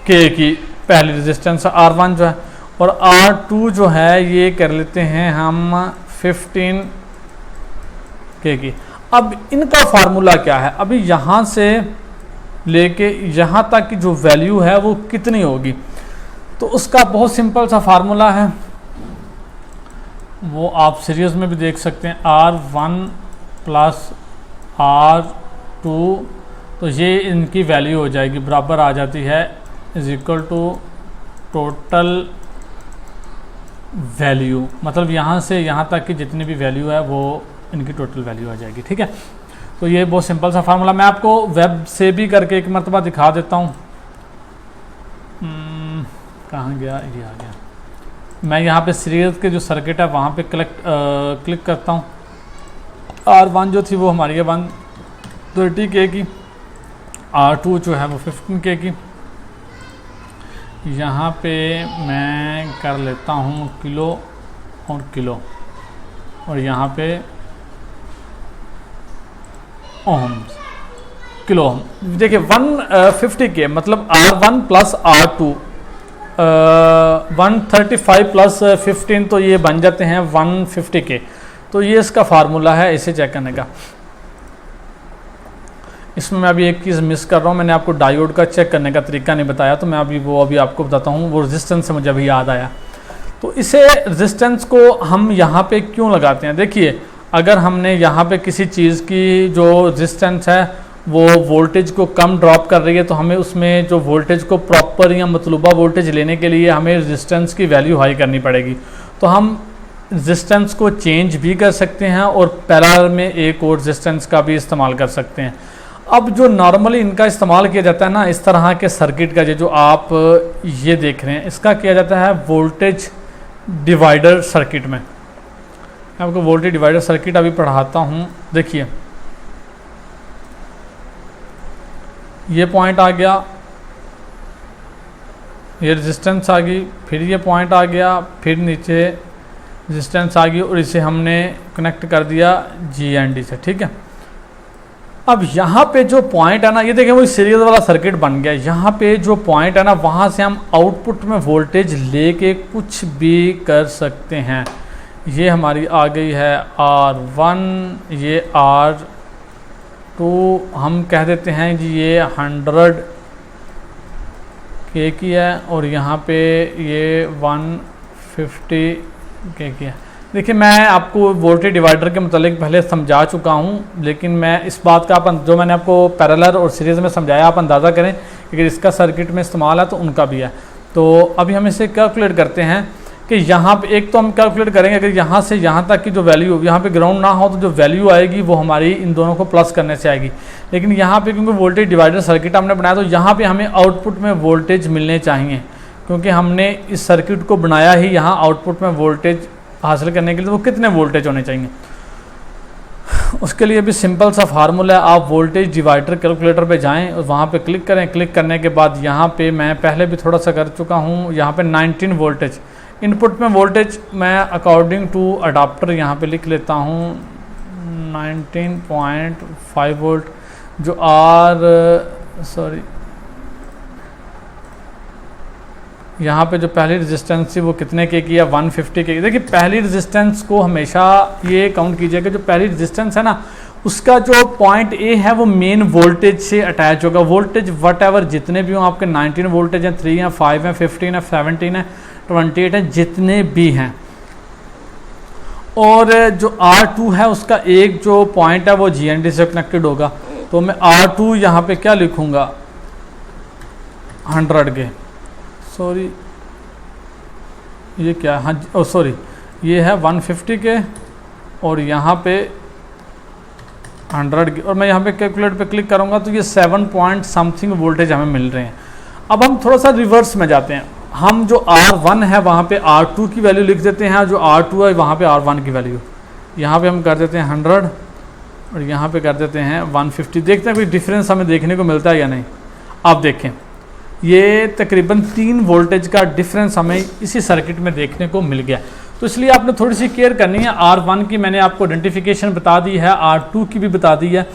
के की पहली रेजिस्टेंस R1 जो है, और R2 जो है ये कर लेते हैं हम 15 के की। अब इनका फार्मूला क्या है? अभी यहाँ से लेके यहाँ तक की जो वैल्यू है वो कितनी होगी? तो उसका बहुत सिंपल सा फार्मूला है, वो आप सीरीज में भी देख सकते हैं। R1 + R2, तो ये इनकी वैल्यू हो जाएगी, बराबर आ जाती है = टोटल वैल्यू। मतलब यहाँ से यहाँ तक की जितनी भी वैल्यू है वो इनकी टोटल वैल्यू आ जाएगी, ठीक है। तो ये बहुत सिंपल सा फार्मूला, मैं आपको वेब से भी करके एक मरतबा दिखा देता हूँ। कहाँ गया? ये आ गया। मैं यहाँ पे सीरीज के जो सर्किट है वहाँ पे क्लिक करता हूँ। R1 जो थी वो हमारी है 130 के की, R2 जो है वो 15 के की। यहाँ पे मैं कर लेता हूँ किलो और किलो, और यहाँ पे ओम, किलो ओम। देखिए 150 के मतलब R1 प्लस R2 135 प्लस 15 तो ये बन जाते हैं 150 के। तो ये इसका फार्मूला है इसे चेक करने का। इसमें मैं अभी एक चीज़ मिस कर रहा हूँ, मैंने आपको डायोड का चेक करने का तरीका नहीं बताया, तो मैं अभी आपको बताता हूँ। वो रेजिस्टेंस से मुझे अभी याद आया। तो इसे रेजिस्टेंस को हम यहाँ पे क्यों लगाते हैं, देखिए अगर हमने यहाँ पे किसी चीज़ की जो रेजिस्टेंस है वो वोल्टेज को कम ड्रॉप कर रही है, तो हमें उसमें जो वोल्टेज को प्रॉपर या मतलूबा वोल्टेज लेने के लिए हमें रेजिस्टेंस की वैल्यू हाई करनी पड़ेगी। तो हम रेजिस्टेंस को चेंज भी कर सकते हैं और पैरेलल में एक और रेजिस्टेंस का भी इस्तेमाल कर सकते हैं। अब जो नॉर्मली इनका इस्तेमाल किया जाता है ना, इस तरह के सर्किट का जो आप ये देख रहे हैं, इसका किया जाता है वोल्टेज डिवाइडर सर्किट में। मैं आपको वोल्टेज डिवाइडर सर्किट अभी पढ़ाता हूँ। देखिए ये पॉइंट आ गया, ये रेजिस्टेंस आ गई, फिर ये पॉइंट आ गया, फिर नीचे रेजिस्टेंस आ गई, और इसे हमने कनेक्ट कर दिया GND से, ठीक है। अब यहाँ पे जो पॉइंट है ना, ये देखें वो सीरीज वाला सर्किट बन गया। यहाँ पे जो पॉइंट है ना, वहाँ से हम आउटपुट में वोल्टेज लेके कुछ भी कर सकते हैं। ये हमारी आ गई है R1, ये R2, हम कह देते हैं जी ये 100 के की है, और यहाँ पे ये 150 के की है। देखिए मैं आपको वोल्टेज डिवाइडर के मतलब पहले समझा चुका हूँ, लेकिन मैं इस बात का जो मैंने आपको पैरेलल और सीरीज़ में समझाया आप अंदाज़ा करें कि इसका सर्किट में इस्तेमाल है तो उनका भी है। तो अभी हम इसे कैलकुलेट करते हैं कि यहाँ पे एक तो हम कैलकुलेट करेंगे अगर यहाँ से यहाँ तक की जो वैल्यू, यहाँ पे ग्राउंड ना हो तो जो वैल्यू आएगी वो हमारी इन दोनों को प्लस करने से आएगी। लेकिन यहाँ पे क्योंकि वोल्टेज डिवाइडर सर्किट हमने बनाया तो यहाँ पे हमें आउटपुट में वोल्टेज मिलने चाहिए, क्योंकि हमने इस सर्किट को बनाया ही यहाँ आउटपुट में वोल्टेज हासिल करने के लिए। तो वो कितने वोल्टेज होने चाहिए, उसके लिए भी सिंपल सा फार्मूला है। आप वोल्टेज डिवाइडर कैलकुलेटर पे जाएं और वहाँ पे क्लिक करें। क्लिक करने के बाद यहाँ पे मैं पहले भी थोड़ा सा कर चुका हूँ, यहाँ पे 19 वोल्टेज इनपुट में वोल्टेज मैं अकॉर्डिंग टू अडाप्टर यहाँ पे लिख लेता हूँ 19.5 वोल्ट। जो यहाँ पे जो पहली रेजिस्टेंस थी वो कितने के की है, 150 के। देखिए पहली रेजिस्टेंस को हमेशा ये काउंट कीजिएगा, जो पहली रेजिस्टेंस है ना उसका जो पॉइंट ए है वो मेन वोल्टेज से अटैच होगा। वोल्टेज वट एवर जितने भी हों आपके, 19 वोल्टेज हैं, 3 हैं, 5 हैं, 15 है, 17 है, 28 है, जितने भी हैं। और जो R2 है उसका एक जो पॉइंट है वो GND से कनेक्टेड होगा। तो मैं R2 यहाँ पे क्या लिखूँगा, 100 के, सॉरी ये क्या, हाँ सॉरी ये है 150 के, और यहाँ पे 100 के, और मैं यहाँ पे कैलकुलेट पे क्लिक करूँगा तो ये 7 पॉइंट समथिंग वोल्टेज हमें मिल रहे हैं। अब हम थोड़ा सा रिवर्स में जाते हैं। हम जो R1 है वहाँ पे R2 की वैल्यू लिख देते हैं, जो R2 है वहाँ पे R1 की वैल्यू, यहाँ पे हम कर देते हैं 100 और यहाँ पे कर देते हैं 150। देखते हैं कोई डिफरेंस हमें देखने को मिलता है या नहीं। आप देखें ये तकरीबन 3 वोल्टेज का डिफरेंस हमें इसी सर्किट में देखने को मिल गया। तो इसलिए आपने थोड़ी सी केयर करनी है। R1 की मैंने आपको आइडेंटिफिकेशन बता दी है, R2 की भी बता दी है।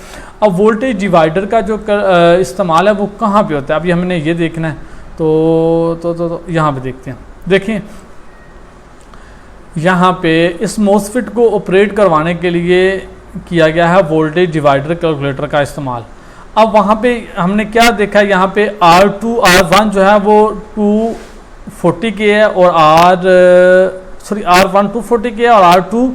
अब वोल्टेज डिवाइडर का जो इस्तेमाल है वो कहाँ पे होता है, अभी हमने ये देखना है। तो यहाँ पे देखते हैं। देखें यहाँ पे इस मोसफेट को ऑपरेट करवाने के लिए किया गया है वोल्टेज डिवाइडर कैलकुलेटर का इस्तेमाल। अब वहाँ पे हमने क्या देखा है, यहाँ पे R1 जो है वो 240 के है, और R1 240 के है, और R2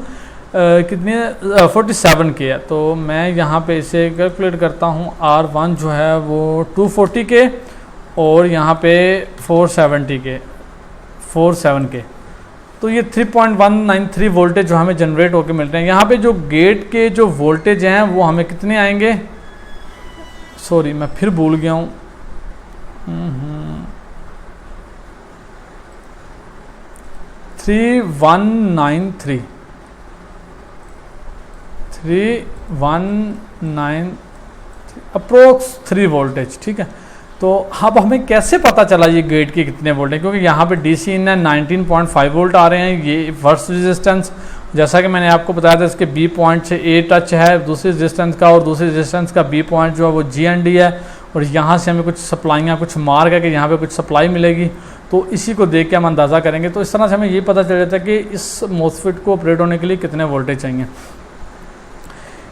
कितनी है 47 के है। तो मैं यहाँ पे इसे कैलकुलेट करता हूँ। R1 जो है वो 240 के और यहाँ पे 47 के, तो ये 3.193 वोल्टेज जो हमें जनरेट होकर मिल रहे हैं। यहाँ पे जो गेट के जो वोल्टेज हैं वो हमें कितने आएंगे, सॉरी मैं फिर भूल गया हूँ, 3193 अप्रोक्स 3 वोल्टेज, ठीक है। तो अब हमें कैसे पता चला ये गेट के कितने वोल्ट है, क्योंकि यहाँ पे DC इन है 19.5 वोल्ट आ रहे हैं। ये फर्स्ट रेजिस्टेंस, जैसा कि मैंने आपको बताया था, इसके B पॉइंट से A टच है दूसरी रेजिस्टेंस का, और दूसरी रेजिस्टेंस का B पॉइंट जो है वो GND है, और यहाँ से हमें कुछ सप्लाइयाँ, कुछ मार्ग है कि यहाँ पे कुछ सप्लाई मिलेगी, तो इसी को देख के हम अंदाज़ा करेंगे। तो इस तरह से हमें ये पता चल जाता है कि इस MOSFET को ऑपरेट होने के लिए कितने वोल्टेज चाहिए।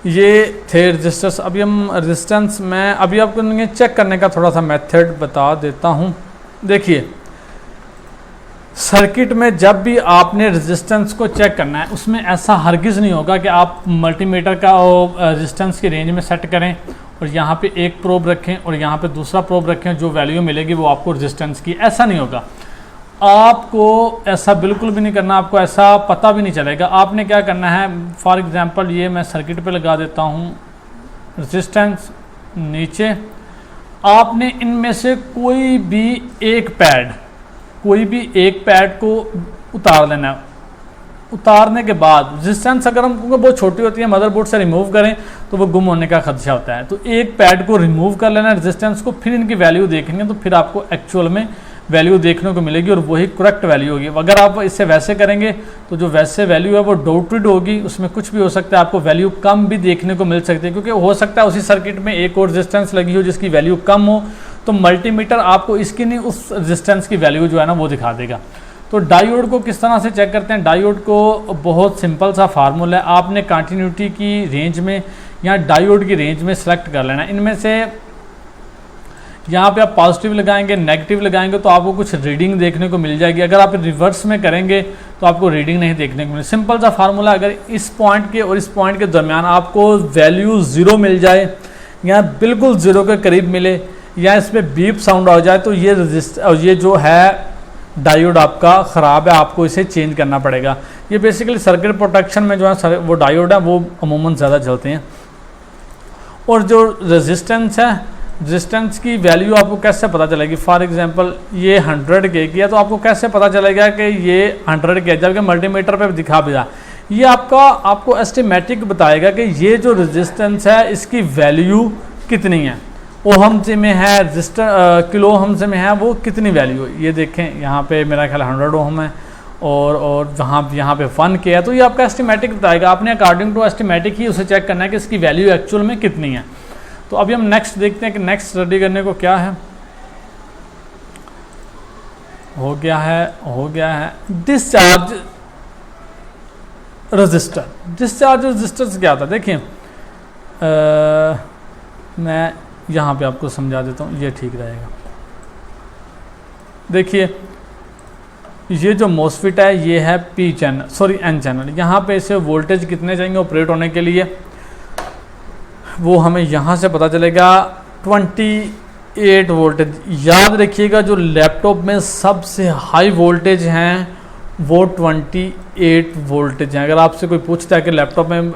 ये थे रजिस्टर्स। अभी हम रेजिस्टेंस में अभी आपको चेक करने का थोड़ा सा मेथड बता देता हूँ। देखिए, सर्किट में जब भी आपने रेजिस्टेंस को चेक करना है, उसमें ऐसा हरगिज़ नहीं होगा कि आप मल्टीमीटर का रेजिस्टेंस की रेंज में सेट करें और यहाँ पे एक प्रोब रखें और यहाँ पे दूसरा प्रोब रखें, जो वैल्यू मिलेगी वो आपको रेजिस्टेंस की। ऐसा नहीं होगा, आपको ऐसा बिल्कुल भी नहीं करना, आपको ऐसा पता भी नहीं चलेगा। आपने क्या करना है, फॉर एग्जांपल ये मैं सर्किट पे लगा देता हूँ रेजिस्टेंस नीचे। आपने इनमें से कोई भी एक पैड को उतार लेना है। उतारने के बाद रेजिस्टेंस अगर हम, क्योंकि बहुत छोटी होती है, मदरबोर्ड से रिमूव करें तो वो गुम होने का खदशा होता है। तो एक पैड को रिमूव कर लेना रेजिस्टेंस को, फिर इनकी वैल्यू देखेंगे तो फिर आपको एक्चुअल में वैल्यू देखने को मिलेगी और वही करेक्ट वैल्यू होगी। अगर आप इसे वैसे करेंगे तो जो वैसे वैल्यू है वो डाउटेड होगी, उसमें कुछ भी हो सकता है, आपको वैल्यू कम भी देखने को मिल सकती है, क्योंकि हो सकता है उसी सर्किट में एक और रेजिस्टेंस लगी हो जिसकी वैल्यू कम हो, तो मल्टीमीटर आपको इसकी नहीं उस रेजिस्टेंस की वैल्यू जो है ना वो दिखा देगा। तो डायोड को किस तरह से चेक करते हैं, डायोड को बहुत सिंपल सा फार्मूला है। आपने कंटिन्यूटी की रेंज में या डायोड की रेंज में सेलेक्ट कर लेना। इनमें से यहाँ पे आप पॉजिटिव लगाएंगे, नेगेटिव लगाएंगे तो आपको कुछ रीडिंग देखने को मिल जाएगी। अगर आप रिवर्स में करेंगे तो आपको रीडिंग नहीं देखने को मिलेगी। सिंपल सा फार्मूला, अगर इस पॉइंट के और इस पॉइंट के दरमियान आपको वैल्यू 0 मिल जाए या बिल्कुल 0 के करीब मिले या इसमें बीप साउंड आ जाए तो ये जो है डायोड आपका ख़राब है, आपको इसे चेंज करना पड़ेगा। ये बेसिकली सर्किट प्रोटेक्शन में जो है वो डायोड है वो अमूमन ज़्यादा चलते हैं। और जो रेजिस्टेंस है, रेजिस्टेंस की वैल्यू आपको कैसे पता चलेगी, फॉर एग्जांपल ये 100 के की है तो आपको कैसे पता चलेगा कि ये 100 के, जबकि मल्टीमीटर पे दिखा भी रहा। ये आपको एस्टिमेटिक बताएगा कि ये जो रेजिस्टेंस है इसकी वैल्यू कितनी है, ओहम से में है, रजिस्टर किलो ओहम से में है, वो कितनी वैल्यू है। ये देखें यहाँ पे मेरा ख्याल 100 ओहम है और यहाँ पे 1 के है, तो ये आपका एस्टिमेटिक बताएगा। आपने अकॉर्डिंग टू एस्टिमेटिक ही उसे चेक करना है कि इसकी वैल्यू एक्चुअल में कितनी है। तो अभी हम नेक्स्ट देखते हैं कि नेक्स्ट स्टडी करने को क्या है। हो गया है डिस्चार्ज रजिस्टर। डिस्चार्ज रजिस्टर से क्या होता है, देखिए मैं यहाँ पे आपको समझा देता हूँ, ये ठीक रहेगा। देखिए ये जो MOSFET है ये है N चैनल। यहाँ पे इसे वोल्टेज कितने चाहिए ऑपरेट होने के लिए, वो हमें यहाँ से पता चलेगा 28 वोल्टेज। याद रखिएगा जो लैपटॉप में सबसे हाई वोल्टेज हैं वो 28 वोल्टेज हैं। अगर आपसे कोई पूछता है कि लैपटॉप में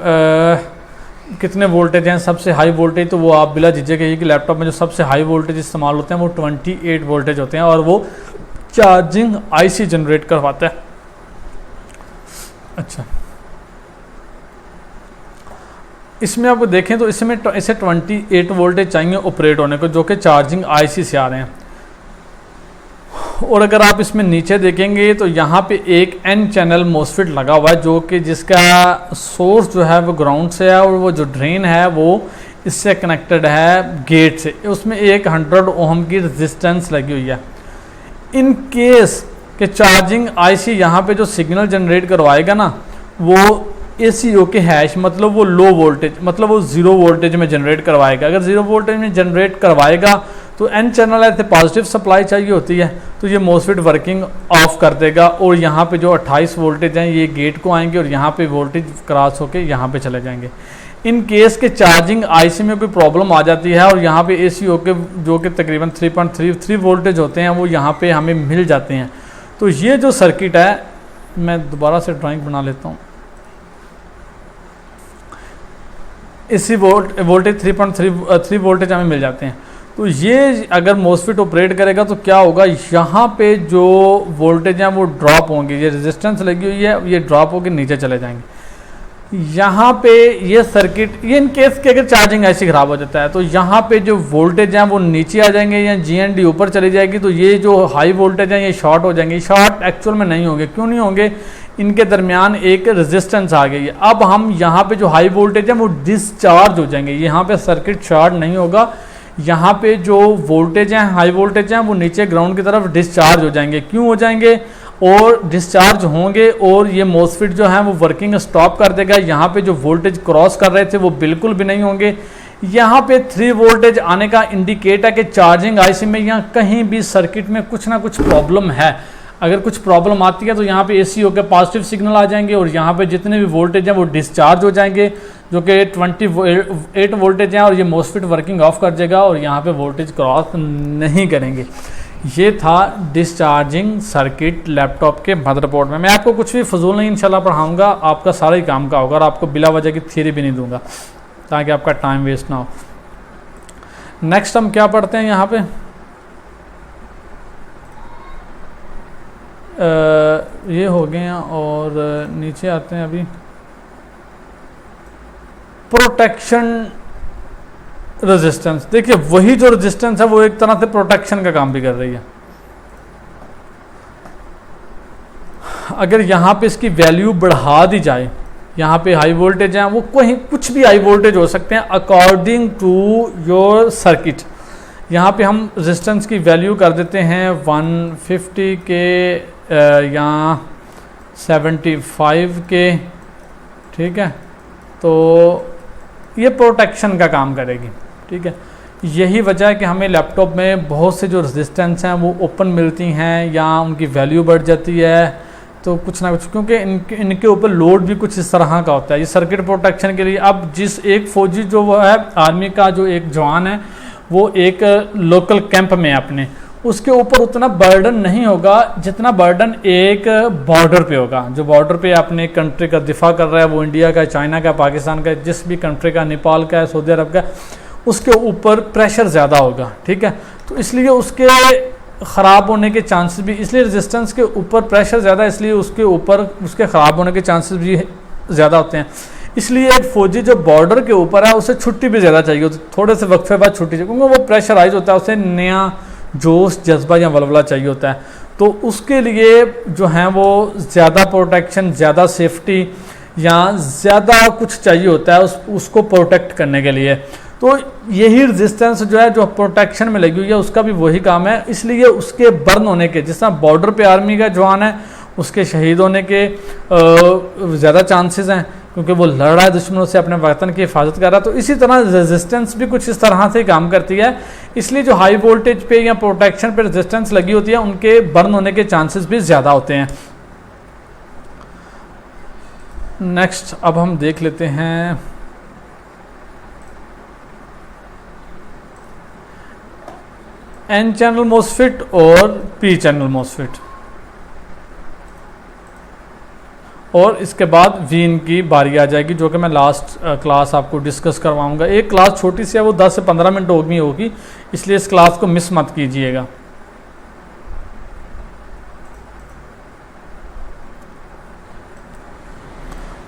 कितने वोल्टेज हैं सबसे हाई वोल्टेज, तो वो आप बिला झिझक कहिए कि लैपटॉप में जो सबसे हाई वोल्टेज इस्तेमाल होते हैं वो 28 वोल्टेज होते हैं और वो चार्जिंग IC जनरेट करवाता है। अच्छा, इसमें आपको देखें तो इसमें इसे 28 वोल्टेज चाहिए ऑपरेट होने को, जो कि चार्जिंग IC से आ रहे हैं। और अगर आप इसमें नीचे देखेंगे तो यहाँ पे एक N चैनल MOSFET लगा हुआ है, जो कि जिसका सोर्स जो है वो ग्राउंड से है और वो जो ड्रेन है वो इससे कनेक्टेड है गेट से। उसमें एक 100 ओहम की रेजिस्टेंस लगी हुई है। इन केस के चार्जिंग IC यहाँ पे जो सिग्नल जनरेट करवाएगा ना वो ACO के हैश, मतलब वो लो वोल्टेज, मतलब वो 0 वोल्टेज में जनरेट करवाएगा। अगर 0 वोल्टेज में जनरेट करवाएगा तो N चैनल ऐसे पॉजिटिव सप्लाई चाहिए होती है, तो ये MOSFET वर्किंग ऑफ कर देगा और यहाँ पे जो 28 वोल्टेज हैं ये गेट को आएंगे और यहाँ पे वोल्टेज क्रॉस होके यहाँ पे चले जाएंगे। इन केस के चार्जिंग IC में कोई प्रॉब्लम आ जाती है और यहाँ पे ACO के जो कि तकरीबन 3.33 वोल्टेज होते हैं वो यहाँ पे हमें मिल जाते हैं। तो ये जो सर्किट है, मैं दोबारा से ड्राइंग बना लेता हूँ। इसी वोल्टेज 3.3 वोल्टेज हमें मिल जाते हैं। तो ये अगर MOSFET ऑपरेट करेगा तो क्या होगा, यहाँ पे जो वोल्टेज हैं वो ड्रॉप होंगे, ये रेजिस्टेंस लगी हुई है ये ड्रॉप होकर नीचे चले जाएंगे। यहाँ पे ये सर्किट, ये इन केस के अगर चार्जिंग ऐसी ख़राब हो जाता है तो यहाँ पे जो वोल्टेज हैं वो नीचे आ जाएंगे या GND ऊपर चली जाएगी, तो ये जो हाई वोल्टेज हैं ये शॉर्ट हो जाएंगे। शॉर्ट एक्चुअल में नहीं होंगे, क्यों नहीं होंगे, इनके दरमियान एक रेजिस्टेंस आ गई है। अब हम यहाँ पे जो हाई वोल्टेज है वो डिस्चार्ज हो जाएंगे, यहाँ पे सर्किट शॉर्ट नहीं होगा। यहाँ पे जो वोल्टेज हैं, हाई वोल्टेज हैं, वो नीचे ग्राउंड की तरफ डिस्चार्ज हो जाएंगे। क्यों हो जाएंगे, और डिस्चार्ज होंगे और ये मॉसफेट जो है वो वर्किंग स्टॉप कर देगा। यहाँ पे जो वोल्टेज क्रॉस कर रहे थे वो बिल्कुल भी नहीं होंगे। यहाँ पे 3 वोल्टेज आने का इंडिकेट है कि चार्जिंग आईसी में यहाँ कहीं भी सर्किट में कुछ ना कुछ प्रॉब्लम है। अगर कुछ प्रॉब्लम आती है तो यहाँ पे AC होकर पॉजिटिव सिग्नल आ जाएंगे और यहाँ पे जितने भी वोल्टेज हैं वो डिस्चार्ज हो जाएंगे, जो कि 28 वोल्टेज हैं, और ये मॉसफेट वर्किंग ऑफ कर देगा और यहाँ पे वोल्टेज क्रॉस नहीं करेंगे। ये था डिस्चार्जिंग सर्किट लैपटॉप के मदरबोर्ड में। मैं आपको कुछ भी फजूल नहीं इंशाल्लाह पढ़ाऊँगा, आपका सारा ही काम का होगा, और आपको बिला वजह की थ्योरी भी नहीं दूंगा ताकि आपका टाइम वेस्ट ना हो। नेक्स्ट हम क्या पढ़ते हैं यहाँ पे, ये हो गए हैं, और नीचे आते हैं अभी प्रोटेक्शन रेजिस्टेंस। देखिए वही जो रेजिस्टेंस है वो एक तरह से प्रोटेक्शन का काम भी कर रही है। अगर यहाँ पे इसकी वैल्यू बढ़ा दी जाए, यहाँ पे हाई वोल्टेज है, वो कोई कुछ भी हाई वोल्टेज हो सकते हैं अकॉर्डिंग टू योर सर्किट। यहाँ पे हम रेजिस्टेंस की वैल्यू कर देते हैं 150 के या 75 के, ठीक है, तो ये प्रोटेक्शन का काम करेगी, ठीक है। यही वजह है कि हमें लैपटॉप में बहुत से जो रेजिस्टेंस हैं वो ओपन मिलती हैं या उनकी वैल्यू बढ़ जाती है, तो कुछ ना कुछ, क्योंकि इनके ऊपर लोड भी कुछ इस तरह का होता है। ये सर्किट प्रोटेक्शन के लिए, अब जिस एक फौजी जो वो है आर्मी का जो एक जवान है वो एक लोकल कैंप में अपने, उसके ऊपर उतना बर्डन नहीं होगा जितना बर्डन एक बॉर्डर पे होगा। जो बॉर्डर पे अपने कंट्री का दिफा कर रहा है, वो इंडिया का, चाइना का, पाकिस्तान का, जिस भी कंट्री का, नेपाल का है, सऊदी अरब का, उसके ऊपर प्रेशर ज़्यादा होगा, ठीक है। तो इसलिए उसके ख़राब होने के चांसेस भी, इसलिए रेजिस्टेंस के ऊपर प्रेशर ज़्यादा, इसलिए उसके ऊपर उसके ख़राब होने के चांसेस भी ज़्यादा होते हैं। इसलिए एक फ़ौजी जो बॉर्डर के ऊपर है उसे छुट्टी भी ज़्यादा चाहिए होती है, थोड़े से वक्फे बाद छुट्टी चाहिए, क्योंकि वो प्रेशराइज होता है, उसे नया जोश, जज्बा या वलवला चाहिए होता है। तो उसके लिए जो है वो ज़्यादा प्रोटेक्शन, ज़्यादा सेफ्टी या ज़्यादा कुछ चाहिए होता है उसको प्रोटेक्ट करने के लिए। तो यही रेजिस्टेंस जो है, जो प्रोटेक्शन में लगी हुई है, उसका भी वही काम है। इसलिए उसके बर्न होने के, जिस तरह बॉर्डर पे आर्मी का जवान है उसके शहीद होने के ज़्यादा चांसेस हैं, क्योंकि वो लड़ रहा है दुश्मनों से, अपने वतन की हिफाजत कर रहा है। तो इसी तरह रेजिस्टेंस भी कुछ इस तरह से काम करती है। इसलिए जो हाई वोल्टेज पे या प्रोटेक्शन पे रेजिस्टेंस लगी होती है उनके बर्न होने के चांसेस भी ज़्यादा होते हैं। नेक्स्ट अब हम देख लेते हैं एन चैनल मॉसफेट और पी चैनल मॉसफेट, और इसके बाद वीन की बारी आ जाएगी, जो कि मैं लास्ट क्लास आपको डिस्कस करवाऊंगा। एक क्लास छोटी सी है, वो 10 से 15 मिनट होगी, इसलिए इस क्लास को मिस मत कीजिएगा।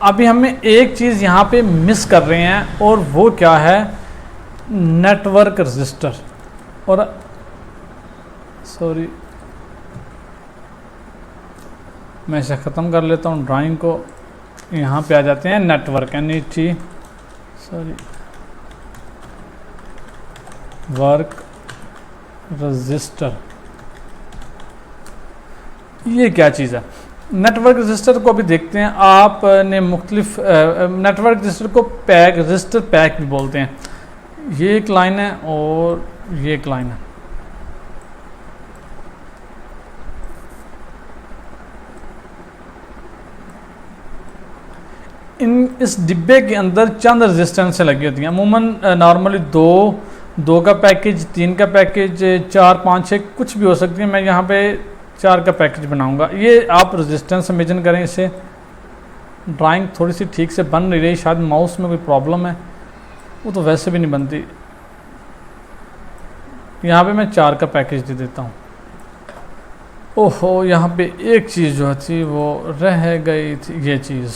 अभी हमें एक चीज़ यहाँ पे मिस कर रहे हैं, और वो क्या है, नेटवर्क रजिस्टर। और सॉरी, मैं इसे ख़त्म कर लेता हूँ ड्राइंग को। यहाँ पे आ जाते हैं network, NET, sorry, work register. ये क्या चीज़ है? नेटवर्क रजिस्टर को अभी देखते हैं। आपने मुख्तलिफ नेटवर्क रजिस्टर को पैक, रजिस्टर पैक भी बोलते हैं। ये एक लाइन है और ये एक लाइन है। इस डिब्बे के अंदर चंद रेजिस्टेंस लगी होती हैं, अमूमन नॉर्मली दो का पैकेज, 3 का पैकेज, 4, 5, 6 कुछ भी हो सकती है। मैं यहाँ पे 4 का पैकेज बनाऊंगा। ये आप रेजिस्टेंस इमेजिन करें। इसे ड्राइंग थोड़ी सी ठीक से बन नहीं रही, शायद माउस में कोई प्रॉब्लम है, वो तो वैसे भी नहीं बनती। यहाँ पे मैं 4 का पैकेज दे देता हूँ। ओहो, यहाँ पे एक चीज़ जो थी वो रह गई थी, ये चीज़।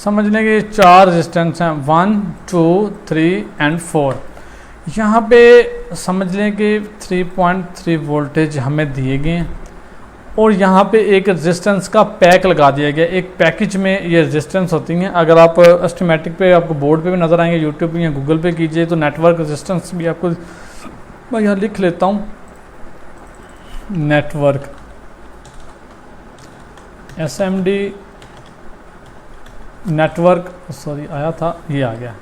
समझने के 4 रेजिस्टेंस हैं 1 2 3 एंड 4। यहाँ पे समझ लें कि 3.3 वोल्टेज हमें दिए गए हैं और यहाँ पे एक रेजिस्टेंस का पैक लगा दिया गया। एक पैकेज में ये रेजिस्टेंस होती हैं। अगर आप एस्टिमेटिक पे आपको बोर्ड पे भी नज़र आएंगे, यूट्यूब पे या गूगल पे कीजिए तो नेटवर्क रेजिस्टेंस भी आपको, मैं यहाँ लिख लेता हूँ, नेटवर्क SMD नेटवर्क, सॉरी आया था, ये आ गया।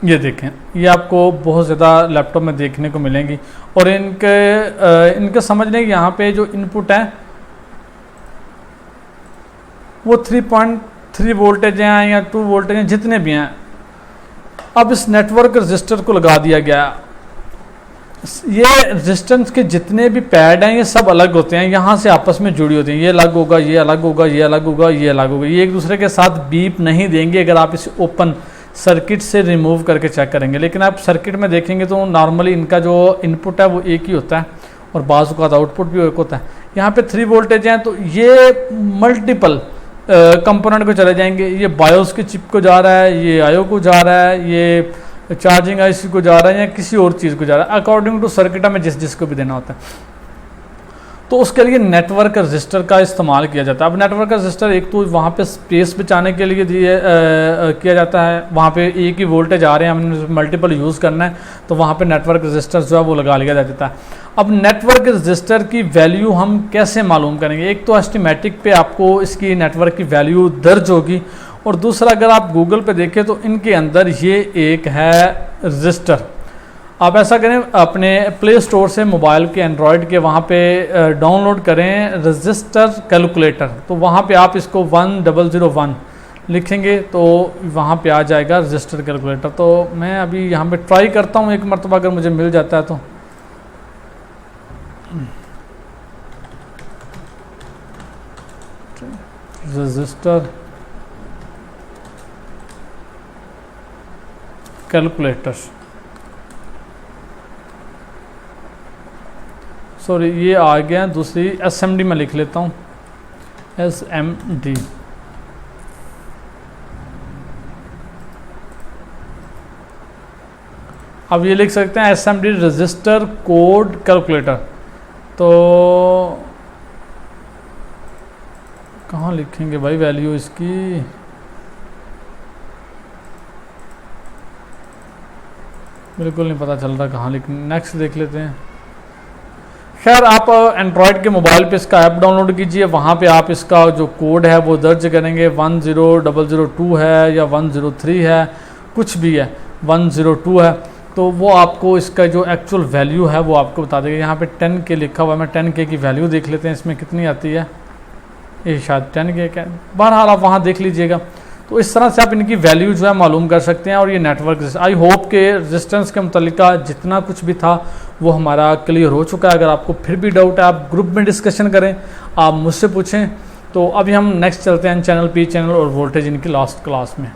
ये देखें, ये आपको बहुत ज़्यादा लैपटॉप में देखने को मिलेंगी और इनके समझने के यहाँ पे जो इनपुट है वो 3.3 वोल्टेज हैं या 2 वोल्टेज हैं, जितने भी हैं। अब इस नेटवर्क रजिस्टर को लगा दिया गया। ये रेजिस्टेंस के जितने भी पैड हैं ये सब अलग होते हैं, यहाँ से आपस में जुड़ी होती हैं। ये अलग होगा, ये अलग होगा, ये अलग होगा, ये अलग होगा। ये एक दूसरे के साथ बीप नहीं देंगे अगर आप इसे ओपन सर्किट से रिमूव करके चेक करेंगे। लेकिन आप सर्किट में देखेंगे तो नॉर्मली इनका जो इनपुट है वो एक ही होता है और बाजू का आउटपुट भी एक होता है। यहाँ पे 3 वोल्टेज हैं तो ये मल्टीपल कंपोनेंट को चले जाएंगे। ये बायोस के चिप को जा रहा है, ये आयो को जा रहा है, ये चार्जिंग IC को जा रहा है या किसी और चीज़ को जा रहा है, अकॉर्डिंग टू सर्किट में जिसको भी देना होता है। तो उसके लिए नेटवर्क रजिस्टर का इस्तेमाल किया जाता है। अब नेटवर्क रजिस्टर एक तो वहाँ पे स्पेस बचाने के लिए किया जाता है। वहाँ पे एक ही वोल्टेज आ रहे हैं, हमने मल्टीपल यूज़ करना है तो वहाँ पे नेटवर्क रजिस्टर जो है वो लगा लिया जाता है। अब नेटवर्क रजिस्टर की वैल्यू हम कैसे मालूम करेंगे? एक तो एस्टिमेटिक पे आपको इसकी नेटवर्क की वैल्यू दर्ज होगी और दूसरा अगर आप गूगल पे देखें तो इनके अंदर ये एक है रजिस्टर। आप ऐसा करें, अपने प्ले स्टोर से मोबाइल के एंड्रॉयड के वहाँ पे डाउनलोड करें रजिस्टर कैलकुलेटर। तो वहाँ पे आप इसको 1001 लिखेंगे तो वहाँ पे आ जाएगा रजिस्टर कैलकुलेटर। तो मैं अभी यहाँ पे ट्राई करता हूँ एक मरतबा, अगर मुझे मिल जाता है तो। रजिस्टर कैलकुलेटर, सॉरी ये आ गया। दूसरी SMD में लिख लेता हूँ, SMD। अब ये लिख सकते हैं SMD रजिस्टर कोड कैलकुलेटर। तो कहाँ लिखेंगे भाई वैल्यू इसकी? बिल्कुल नहीं पता चल रहा कहाँ लिख। नेक्स्ट देख लेते हैं। खैर, आप एंड्रॉयड के मोबाइल पे इसका ऐप डाउनलोड कीजिए, वहाँ पे आप इसका जो कोड है वो दर्ज करेंगे। 10002 है या 103 है, कुछ भी है, 102 है, तो वो आपको इसका जो एक्चुअल वैल्यू है वो आपको बता देगा। यहाँ पे 10K लिखा हुआ है, मैं 10K की वैल्यू देख लेते हैं इसमें कितनी आती है। ये शायद 10K है, बहरहाल आप वहाँ देख लीजिएगा। तो इस तरह से आप इनकी वैल्यू जो है मालूम कर सकते हैं। और ये नेटवर्क, आई होप के रेजिस्टेंस के मुतल्लिका जितना कुछ भी था वो हमारा क्लियर हो चुका है। अगर आपको फिर भी डाउट है आप ग्रुप में डिस्कशन करें, आप मुझसे पूछें। तो अभी हम नेक्स्ट चलते हैं चैनल P चैनल और वोल्टेज इनकी लास्ट क्लास में।